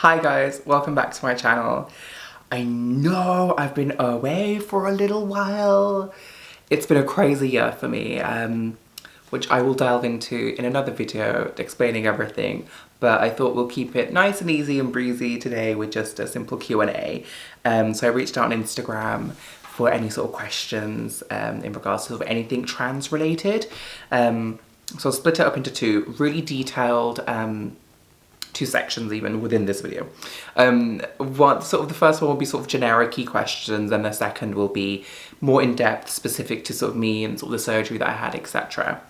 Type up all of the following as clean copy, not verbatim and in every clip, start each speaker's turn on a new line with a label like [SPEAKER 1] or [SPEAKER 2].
[SPEAKER 1] Hi guys, welcome back to my channel. I know I've been away for a little while. It's been a crazy year for me, which I will delve into in another video explaining everything, but I thought we'll keep it nice and easy and breezy today with just a simple Q&A. So I reached out on Instagram for any sort of questions in regards to sort of anything trans related. So I'll split it up into two really detailed two sections even within this video. The first one will be sort of generic key questions, and the second will be more in-depth, specific to sort of me and sort of the surgery that I had, etc.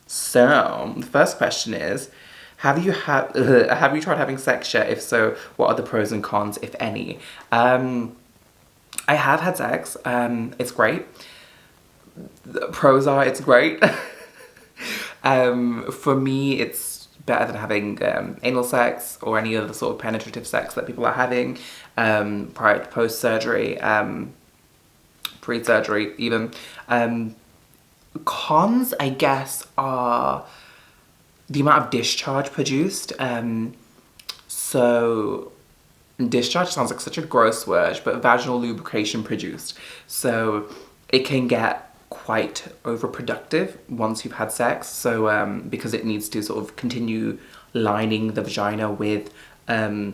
[SPEAKER 1] So the first question is, have you tried having sex yet? If so, what are the pros and cons, if any? I have had sex. It's great. The pros are it's great. For me, it's better than having anal sex or any other sort of penetrative sex that people are having prior to post-surgery, pre-surgery even. Cons, I guess, are the amount of discharge produced. So discharge sounds like such a gross word, but vaginal lubrication produced. So it can get quite overproductive once you've had sex, so because it needs to sort of continue lining the vagina with the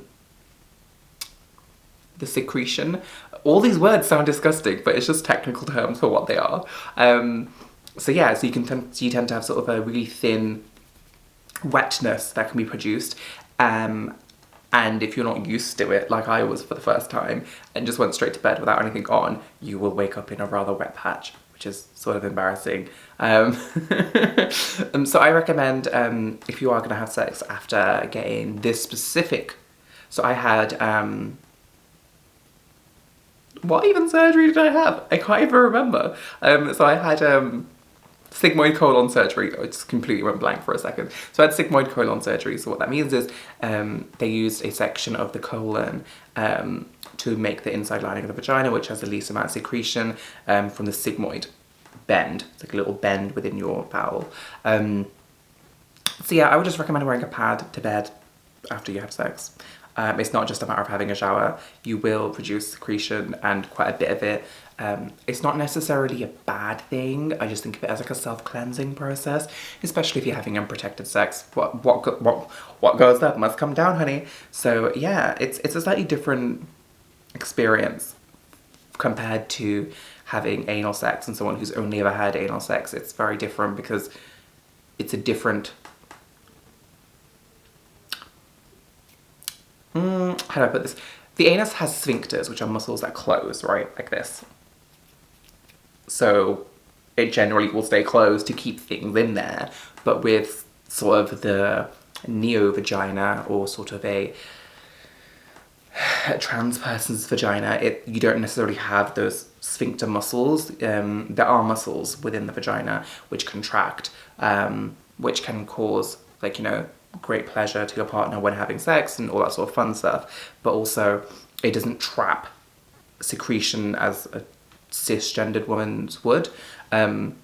[SPEAKER 1] secretion. All these words sound disgusting, but it's just technical terms for what they are. So you tend to have sort of a really thin wetness that can be produced, and if you're not used to it, like I was for the first time, and just went straight to bed without anything on, you will wake up in a rather wet patch, which is sort of embarrassing. So I recommend, if you are going to have sex after getting this specific... So I had... what even surgery did I have? I can't even remember. So I had... sigmoid colon surgery. I just completely went blank for a second. So I had sigmoid colon surgery. So what that means is they used a section of the colon to make the inside lining of the vagina, which has the least amount of secretion from the sigmoid bend. It's like a little bend within your bowel. So yeah, I would just recommend wearing a pad to bed after you have sex. It's not just a matter of having a shower. You will produce secretion, and quite a bit of it. It's not necessarily a bad thing. I just think of it as like a self-cleansing process, especially if you're having unprotected sex. What goes up must come down, honey. So yeah, it's a slightly different experience compared to having anal sex, and someone who's only ever had anal sex. It's very different because it's a different... how do I put this? The anus has sphincters, which are muscles that close, right? Like this. So it generally will stay closed to keep things in there. But with sort of the neo-vagina, or sort of a trans person's vagina, you don't necessarily have those sphincter muscles. There are muscles within the vagina which contract, which can cause, like, you know, great pleasure to your partner when having sex and all that sort of fun stuff, but also it doesn't trap secretion as a cisgendered woman's would. So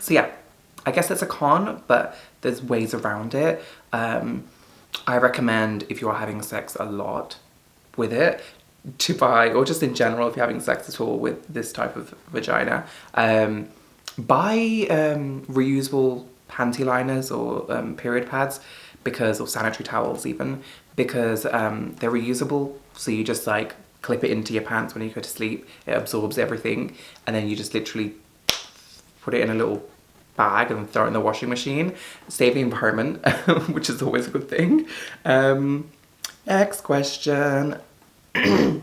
[SPEAKER 1] yeah, I guess that's a con, but there's ways around it. I recommend, if you're having sex a lot with it, to buy, or just in general, if you're having sex at all with this type of vagina, buy reusable panty liners or period pads, or sanitary towels even, because they're reusable. So you just like clip it into your pants when you go to sleep. It absorbs everything, and then you just literally put it in a little bag and throw it in the washing machine. Save the environment, which is always a good thing. Next question. Are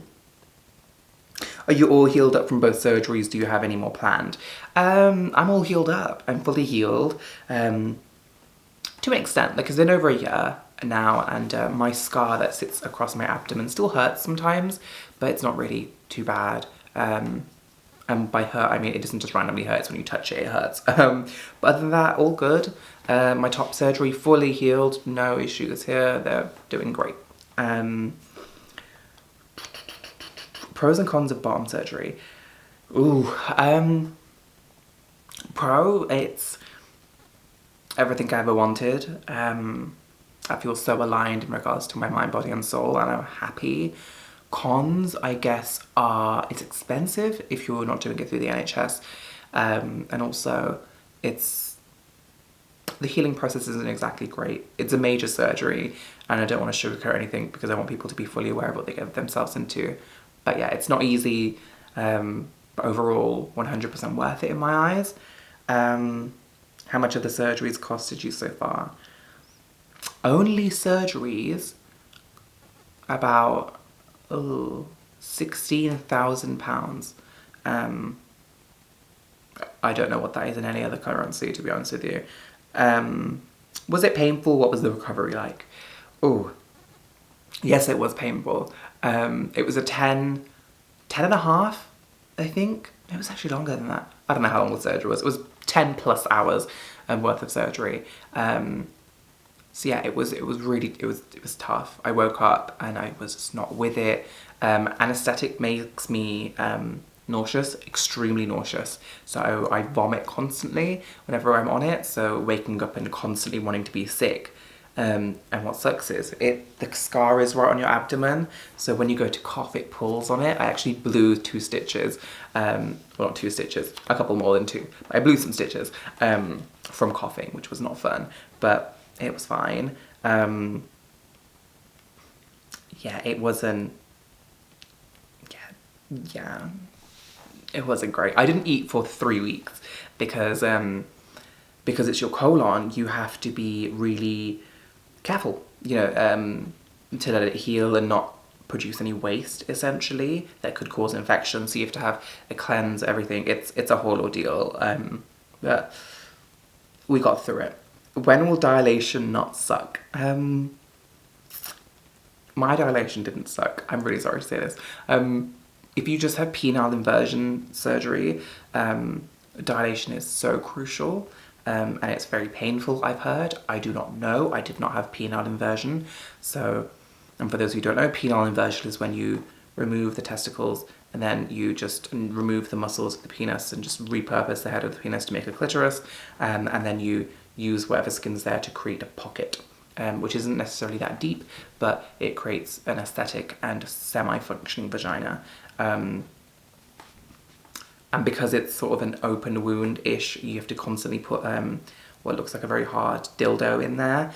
[SPEAKER 1] you all healed up from both surgeries? Do you have any more planned? I'm all healed up. I'm fully healed. To an extent, like, it's been over a year now, and my scar that sits across my abdomen still hurts sometimes, but it's not really too bad. And by hurt, I mean it doesn't just randomly hurt, it's when you touch it, it hurts. But other than that, all good. My top surgery, fully healed, no issues here, they're doing great. Pros and cons of bottom surgery. Ooh, pro, it's everything I ever wanted. That feels so aligned in regards to my mind, body and soul, and I'm happy. Cons, I guess, are it's expensive if you're not doing it through the NHS. And also, the healing process isn't exactly great. It's a major surgery, and I don't want to sugarcoat anything because I want people to be fully aware of what they get themselves into. But yeah, it's not easy, but overall, 100% worth it in my eyes. How much of the surgeries costed you so far? Only surgeries, about £16,000. I don't know what that is in any other currency, to be honest with you. Was it painful? What was the recovery like? Oh, yes, it was painful. It was a 10 and a half, I think. It was actually longer than that. I don't know how long the surgery was. It was 10 plus hours worth of surgery. So yeah, it was tough. I woke up and I was just not with it. Anesthetic makes me nauseous, extremely nauseous. So I vomit constantly whenever I'm on it. So waking up and constantly wanting to be sick. And what sucks is the scar is right on your abdomen. So when you go to cough, it pulls on it. I actually blew 2 stitches. Well, not 2 stitches, a couple more than 2. I blew some stitches from coughing, which was not fun, but it was fine. Yeah, it wasn't. Yeah, it wasn't great. I didn't eat for 3 weeks because it's your colon. You have to be really careful, to let it heal and not produce any waste, essentially, that could cause infection. So you have to have a cleanse, everything. It's a whole ordeal. But we got through it. When will dilation not suck? My dilation didn't suck. I'm really sorry to say this. If you just have penile inversion surgery, dilation is so crucial. And it's very painful, I've heard. I do not know. I did not have penile inversion. So, and for those who don't know, penile inversion is when you remove the testicles and then you just remove the muscles of the penis and just repurpose the head of the penis to make a clitoris. And then you use whatever skin's there to create a pocket, which isn't necessarily that deep, but it creates an aesthetic and semi-functioning vagina. And because it's sort of an open wound-ish, you have to constantly put what looks like a very hard dildo in there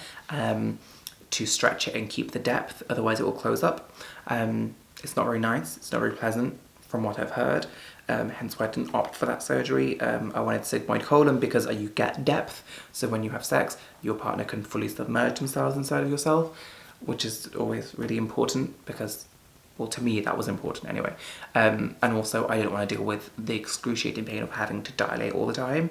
[SPEAKER 1] to stretch it and keep the depth, otherwise it will close up. It's not very nice, it's not very pleasant from what I've heard, hence why I didn't opt for that surgery. I wanted sigmoid colon because you get depth, so when you have sex, your partner can fully submerge themselves inside of yourself, which is always really important because, well, to me, that was important anyway. And also, I didn't want to deal with the excruciating pain of having to dilate all the time.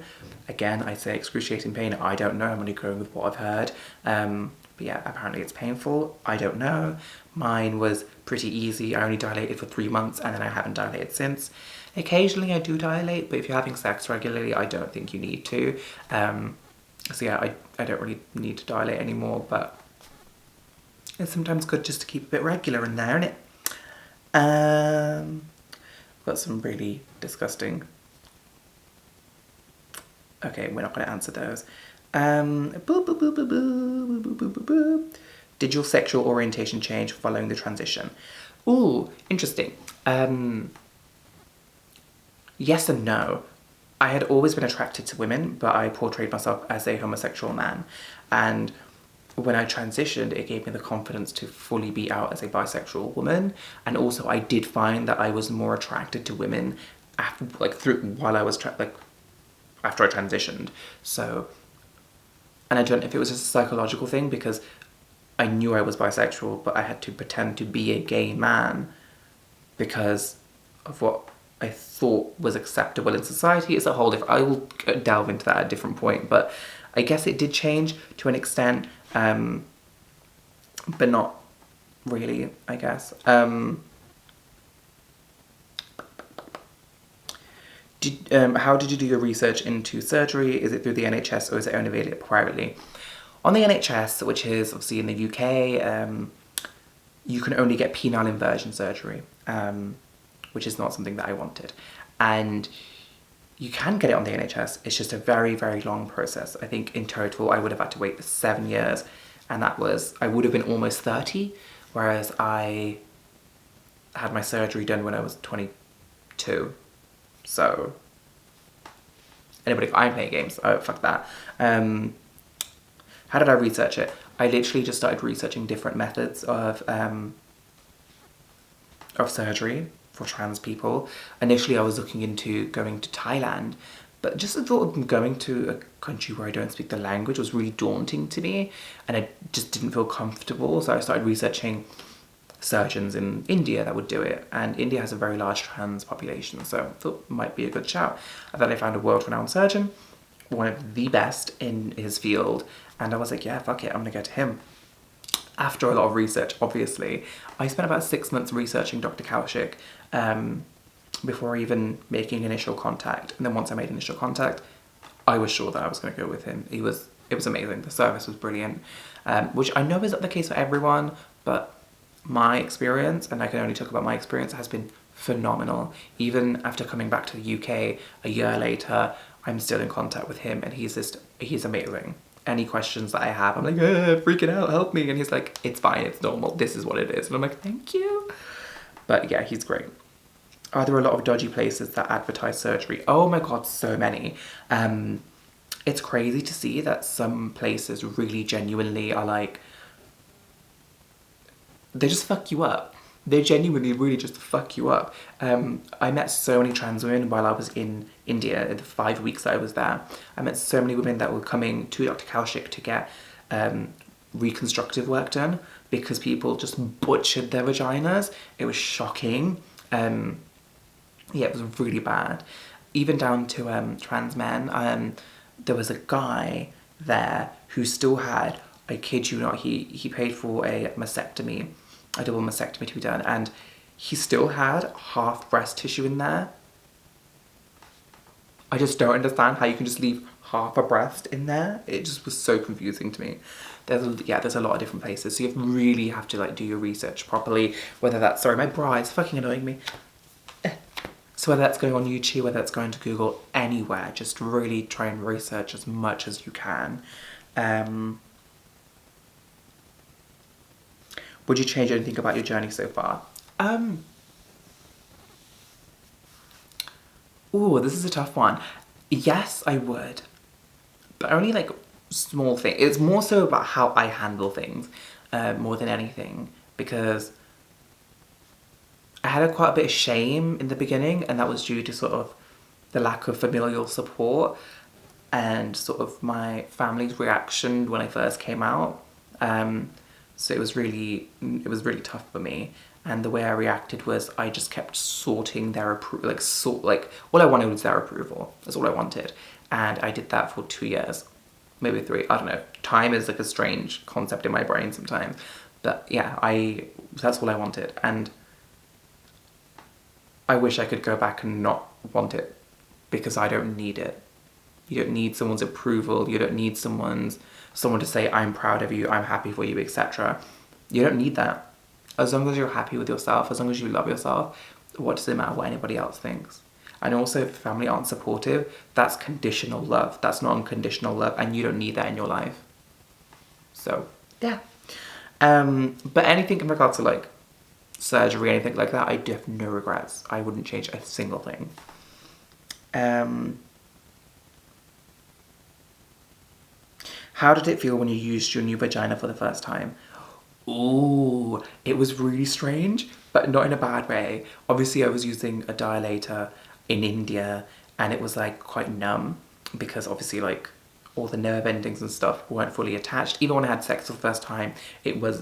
[SPEAKER 1] Again, I say excruciating pain. I don't know. I'm only going with what I've heard. But yeah, apparently it's painful. I don't know. Mine was pretty easy. I only dilated for 3 months and then I haven't dilated since. Occasionally I do dilate, but if you're having sex regularly, I don't think you need to. So yeah, I don't really need to dilate anymore, but it's sometimes good just to keep a bit regular in there, innit? Got some really disgusting. Okay, we're not going to answer those. Did your sexual orientation change following the transition? Ooh, interesting. Yes and no. I had always been attracted to women, but I portrayed myself as a homosexual man. And when I transitioned, it gave me the confidence to fully be out as a bisexual woman. And also I did find that I was more attracted to women after, after I transitioned. So, and I don't know if it was just a psychological thing because I knew I was bisexual, but I had to pretend to be a gay man because of what I thought was acceptable in society. It's a whole different, I will delve into that at a different point, but I guess it did change to an extent, but not really, I guess. How did you do your research into surgery? Is it through the NHS or is it only available privately? On the NHS, which is obviously in the UK, you can only get penile inversion surgery, which is not something that I wanted. And you can get it on the NHS, it's just a very, very long process. I think in total I would have had to wait for 7 years, and I would have been almost 30, whereas I had my surgery done when I was 22. So, I'm playing games. Oh, fuck that. How did I research it? I literally just started researching different methods of surgery for trans people. Initially, I was looking into going to Thailand, but just the thought of going to a country where I don't speak the language was really daunting to me, and I just didn't feel comfortable. So I started researching surgeons in India that would do it, and India has a very large trans population, so I thought it might be a good shout. And then I found a world-renowned surgeon, one of the best in his field, and I was like, yeah, fuck it, I'm gonna go to him. After a lot of research, obviously, I spent about 6 months researching Dr. Kaushik before even making initial contact. And then once I made initial contact, I was sure that I was going to go with him. It was amazing. The service was brilliant, which I know is not the case for everyone, but my experience, and I can only talk about my experience, has been phenomenal. Even after coming back to the UK a year later, I'm still in contact with him, and he's amazing. Any questions that I have, I'm like, freaking out, help me. And he's like, it's fine, it's normal, this is what it is. And I'm like, thank you. But yeah, he's great. Are there a lot of dodgy places that advertise surgery? Oh my God, so many. It's crazy to see that some places really genuinely are like, they just fuck you up. They genuinely really just fuck you up. I met so many trans women while I was in India, in the 5 weeks that I was there. I met so many women that were coming to Dr. Kaushik to get reconstructive work done because people just butchered their vaginas. It was shocking. Yeah, it was really bad. Even down to trans men. There was a guy there who still had, I kid you not, he paid for a mastectomy, a double mastectomy to be done, and he still had half breast tissue in there. I just don't understand how you can just leave half a breast in there. It just was so confusing to me. There's a lot of different places, so you really have to like do your research properly, whether that's, sorry, my bra is fucking annoying me. So whether that's going on YouTube, whether that's going to Google, anywhere, just really try and research as much as you can. Would you change anything about your journey so far? Ooh, this is a tough one. Yes, I would. But only like small things. It's more so about how I handle things, more than anything. Because I had quite a bit of shame in the beginning, and that was due to sort of the lack of familial support and sort of my family's reaction when I first came out. So it was really tough for me. And the way I reacted was I just kept sorting their approval, all I wanted was their approval. That's all I wanted. And I did that for 2 years, maybe 3, I don't know. Time is like a strange concept in my brain sometimes. But yeah, that's all I wanted. And I wish I could go back and not want it, because I don't need it. You don't need someone's approval. You don't need someone to say, I'm proud of you, I'm happy for you, etc. You don't need that. As long as you're happy with yourself, as long as you love yourself, what does it matter what anybody else thinks? And also, if family aren't supportive, that's conditional love. That's not unconditional love, and you don't need that in your life. So, yeah. But anything in regards to like surgery, anything like that, I have no regrets. I wouldn't change a single thing. How did it feel when you used your new vagina for the first time? Ooh, it was really strange, but not in a bad way. Obviously, I was using a dilator in India, and it was like quite numb, because obviously like all the nerve endings and stuff weren't fully attached. Even when I had sex for the first time, it was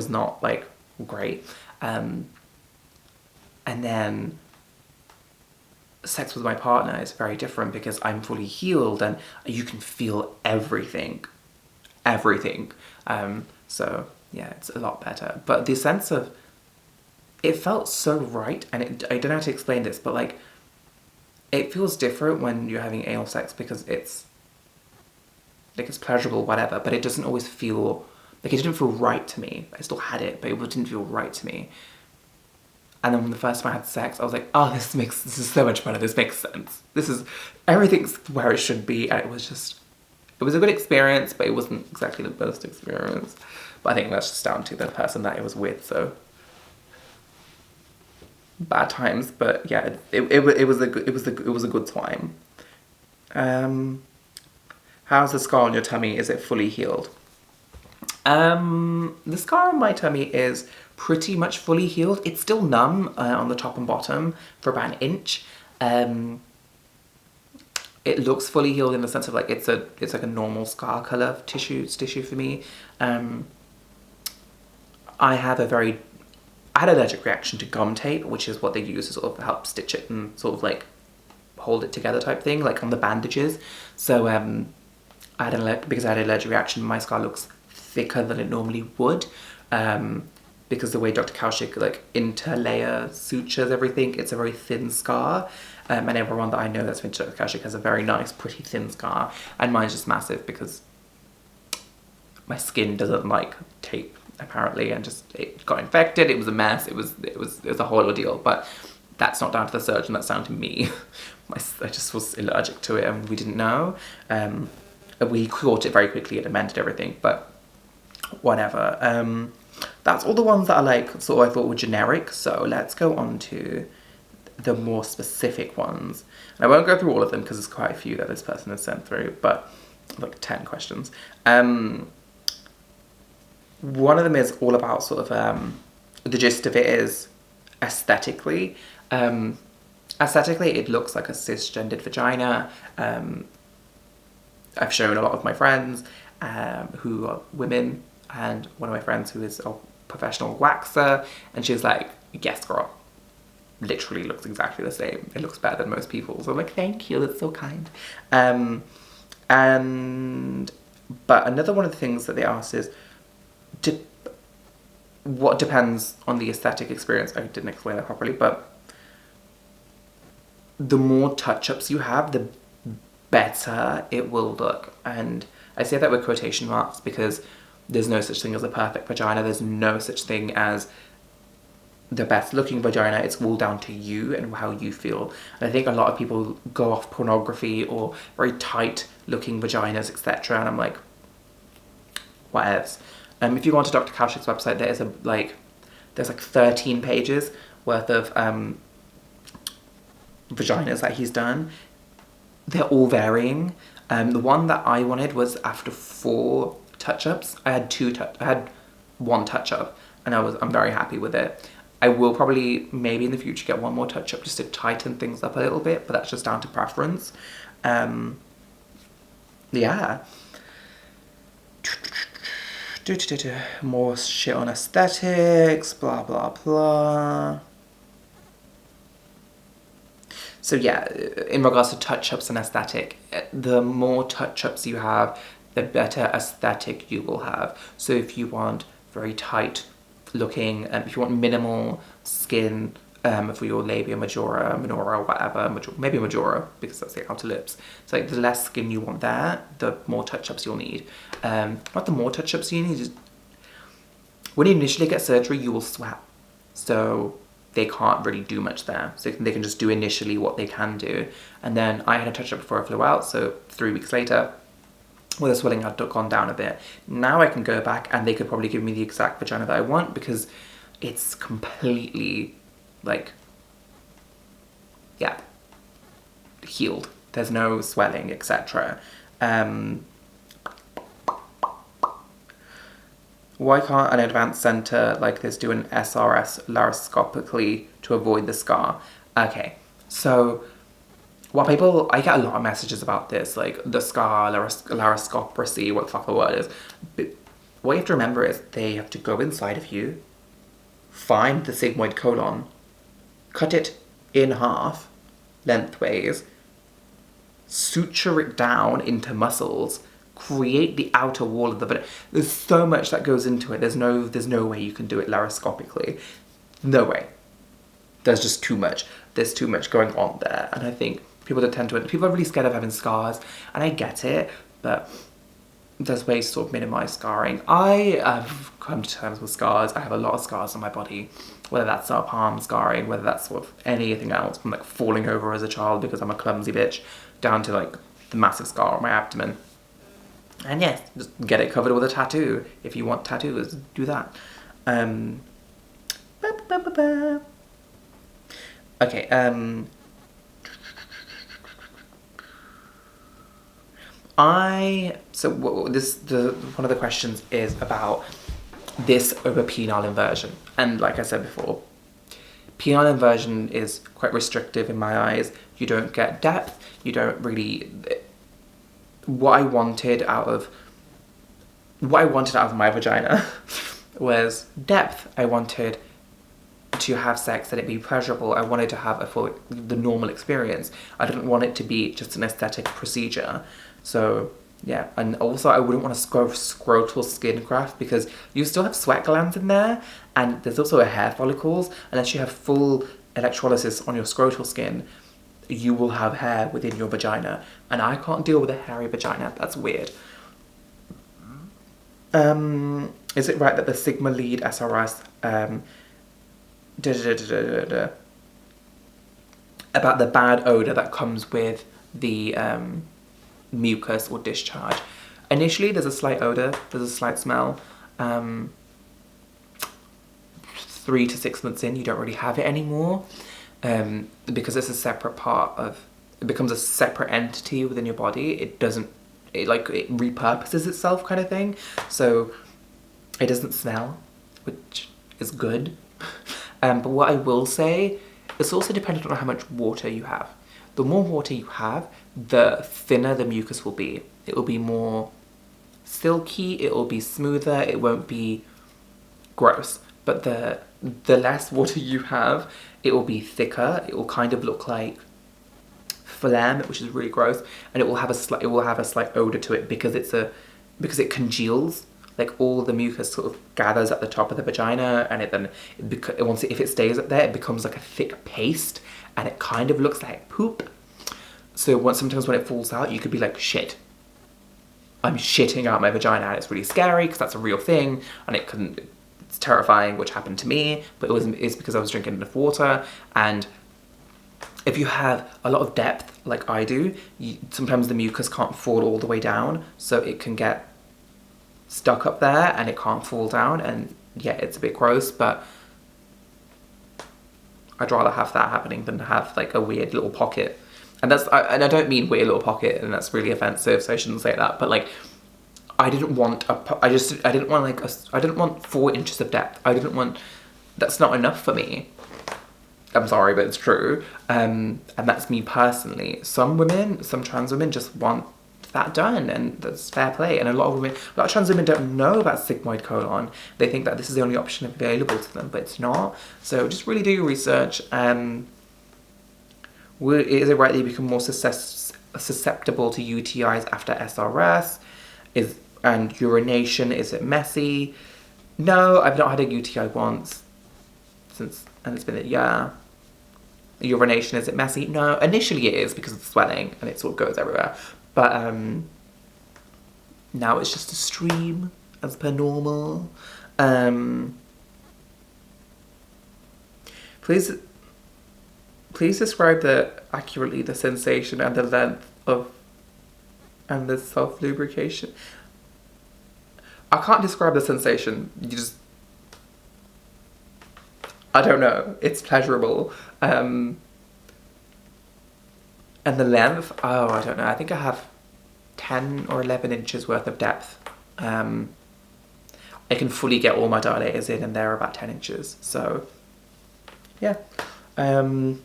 [SPEAKER 1] not like great. And then sex with my partner is very different, because I'm fully healed and you can feel everything. So yeah, it's a lot better. But the sense of, it felt so right, and I don't know how to explain this, but like, it feels different when you're having anal sex, because it's like, it's pleasurable, whatever, but it doesn't always feel, like, it didn't feel right to me. I still had it, but it didn't feel right to me. And then when the first time I had sex, I was like, oh, this is so much better, this makes sense. Everything's where it should be, and it was just It was a good experience, but it wasn't exactly the best experience. But I think that's just down to the person that it was with, so bad times. But yeah, it was a good time. How's the scar on your tummy? Is it fully healed? The scar on my tummy is pretty much fully healed. It's still numb on the top and bottom for about an inch. It looks fully healed in the sense of like it's like a normal scar color tissue for me. I had an allergic reaction to gum tape, which is what they use to sort of help stitch it and sort of like hold it together type thing, like on the bandages. So because I had an allergic reaction, my scar looks thicker than it normally would. Because the way Dr. Kaushik like interlayer sutures everything, it's a very thin scar. And everyone that I know that's been to Dr. Kaushik has a very nice, pretty thin scar. And mine's just massive because my skin doesn't like tape, apparently, and just it got infected. It was a mess. It was a whole ordeal. But that's not down to the surgeon. That's down to me. I just was allergic to it, and we didn't know. We caught it very quickly and amended everything. But whatever. That's all the ones that are like sort of I thought were generic. So let's go on to the more specific ones. And I won't go through all of them because there's quite a few that this person has sent through, but like 10 questions. One of them is all about sort of the gist of it is aesthetically. Aesthetically, it looks like a cisgendered vagina. I've shown a lot of my friends who are women, and one of my friends who is a professional waxer, and she's like, yes, girl, literally looks exactly the same. It looks better than most people. So I'm like, thank you, that's so kind. But another one of the things that they asked is, what depends on the aesthetic experience. I didn't explain that properly, but the more touch-ups you have, the better it will look. And I say that with quotation marks because there's no such thing as a perfect vagina. There's no such thing as the best looking vagina. It's all down to you and how you feel. And I think a lot of people go off pornography or very tight looking vaginas, etc. And I'm like, whatevs. If you go onto Dr. Kaushik's website, there's like 13 pages worth of vaginas that he's done. They're all varying. The one that I wanted was after 4 touch-ups. I had 1 touch-up, and I'm very happy with it. I will probably maybe in the future get 1 more touch-up just to tighten things up a little bit, but that's just down to preference. Yeah. More shit on aesthetics, blah blah blah. So yeah, in regards to touch-ups and aesthetic, the more touch-ups you have, the better aesthetic you will have. So if you want very tight looking, if you want minimal skin for your labia majora, minora, whatever, maybe majora, because that's the outer lips. So like the less skin you want there, the more touch-ups you'll need. Not the more touch-ups you need, just when you initially get surgery, you will sweat. So they can't really do much there. So they can just do initially what they can do. And then I had a touch-up before I flew out, so 3 weeks later, well, the swelling had gone down a bit. Now I can go back and they could probably give me the exact vagina that I want because it's completely, like, yeah, healed. There's no swelling, etc. Why can't an advanced centre like this do an SRS laparoscopically to avoid the scar? Okay, so I get a lot of messages about this, like the scar, laparoscopy, what the fuck the word is. But what you have to remember is they have to go inside of you, find the sigmoid colon, cut it in half, lengthways, suture it down into muscles, create the outer wall of the vagina. There's so much that goes into it. There's no way you can do it laparoscopically. No way. There's just too much. There's too much going on there. And I think people are really scared of having scars, and I get it, but there's ways to sort of minimize scarring. I have come to terms with scars. I have a lot of scars on my body, whether that's palm scarring, whether that's sort of anything else, from like falling over as a child because I'm a clumsy bitch, down to like the massive scar on my abdomen. And yes, just get it covered with a tattoo. If you want tattoos, do that. Um, okay, one of the questions is about this over penile inversion. And like I said before, penile inversion is quite restrictive in my eyes. You don't get depth, you don't really... What I wanted out of my vagina was depth. I wanted to have sex and it be pleasurable. I wanted to have the normal experience. I didn't want it to be just an aesthetic procedure. So yeah, and also I wouldn't want a scrotal skin graft because you still have sweat glands in there, and there's also a hair follicles. Unless you have full electrolysis on your scrotal skin, you will have hair within your vagina, and I can't deal with a hairy vagina. That's weird. Is it right that the Sigma lead SRS about the bad odor that comes with the mucus or discharge? Initially, there's a slight odor, there's a slight smell. 3 to 6 months in, you don't really have it anymore, because it's a separate part of... It becomes a separate entity within your body. It repurposes itself, kind of thing. So it doesn't smell, which is good. But what I will say, it's also dependent on how much water you have. The more water you have, the thinner the mucus will be. It will be more silky, it will be smoother, it won't be gross. But the less water you have, it will be thicker, it will kind of look like phlegm, which is really gross, and it will have a slight odor to it because it congeals. Like all the mucus sort of gathers at the top of the vagina, and if it stays up there, it becomes like a thick paste, and it kind of looks like poop. So sometimes when it falls out, you could be like, shit, I'm shitting out my vagina, and it's really scary because that's a real thing, and it's terrifying, which happened to me, but it's because I was drinking enough water. And if you have a lot of depth, like I do, sometimes the mucus can't fall all the way down, so it can get stuck up there and it can't fall down, and yeah, it's a bit gross, but I'd rather have that happening than to have like a weird little pocket. And I don't mean weird little pocket, and that's really offensive, so I shouldn't say that, but like, I didn't want 4 inches of depth. That's not enough for me. I'm sorry, but it's true. And that's me personally. Some trans women just want that done, and that's fair play. And a lot of trans women don't know about sigmoid colon. They think that this is the only option available to them, but it's not. So just really do your research. Is it right that you become more susceptible to UTIs after SRS? And urination, is it messy? No, I've not had a UTI once and it's been a year. Urination, is it messy? No, initially it is because of the swelling and it sort of goes everywhere. But now it's just a stream as per normal. Please describe accurately the sensation and the length of and the self-lubrication. I can't describe the sensation. I don't know. It's pleasurable. And the length, I don't know. I think I have 10 or 11 inches worth of depth. I can fully get all my dilators in, and they're about 10 inches. So, yeah. Do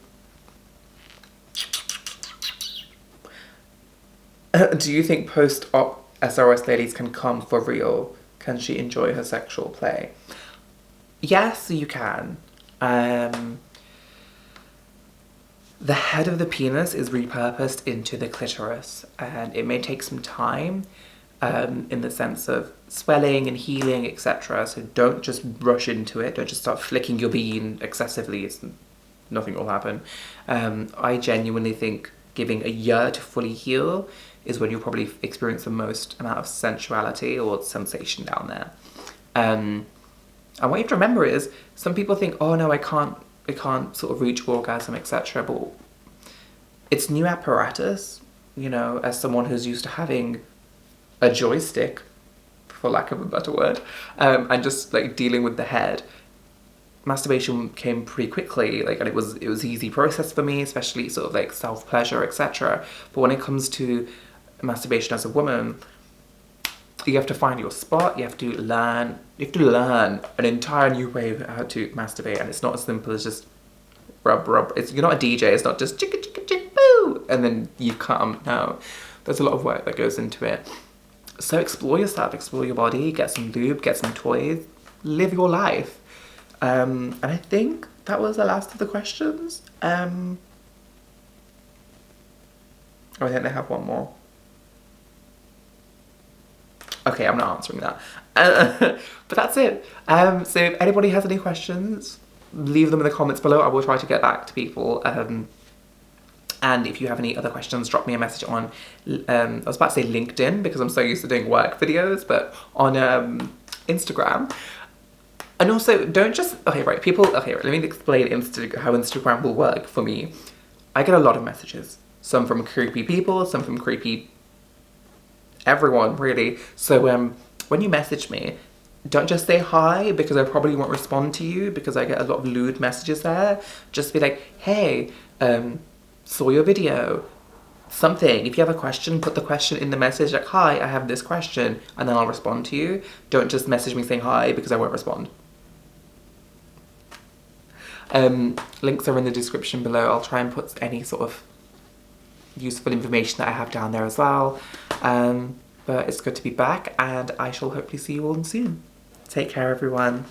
[SPEAKER 1] you think post-op SRS ladies can come for real? Can she enjoy her sexual play? Yes, you can. The head of the penis is repurposed into the clitoris, and it may take some time in the sense of swelling and healing, etc. So don't just rush into it. Don't just start flicking your bean excessively. Nothing will happen. I genuinely think giving a year to fully heal is when you'll probably experience the most amount of sensuality or sensation down there. And what you have to remember is, some people think, oh no, I can't sort of reach orgasm, etc. But it's new apparatus, you know, as someone who's used to having a joystick, for lack of a better word, and just like dealing with the head, masturbation came pretty quickly, like, and it was easy process for me, especially sort of like self-pleasure, etc. But when it comes to masturbation as a woman, you have to find your spot, you have to learn an entire new way of how to masturbate, and it's not as simple as just rub. You're not a DJ, it's not just chicka chicka chick boo and then you come. No, there's a lot of work that goes into it. So explore yourself, explore your body, get some lube, get some toys, live your life. And I think that was the last of the questions. I think they have one more. Okay, I'm not answering that. But that's it. So if anybody has any questions, leave them in the comments below. I will try to get back to people. And if you have any other questions, drop me a message on, I was about to say LinkedIn because I'm so used to doing work videos, but on Instagram. And also, don't just, okay, let me explain how Instagram will work for me. I get a lot of messages. Some from creepy people, some from creepy everyone, really. So when you message me, don't just say hi, because I probably won't respond to you because I get a lot of lewd messages there. Just be like, hey, saw your video, something. If you have a question, put the question in the message, like, hi, I have this question, and then I'll respond to you. Don't just message me saying hi, because I won't respond. Links are in the description below. I'll try and put any sort of useful information that I have down there as well. But it's good to be back, and I shall hopefully see you all soon. Take care, everyone.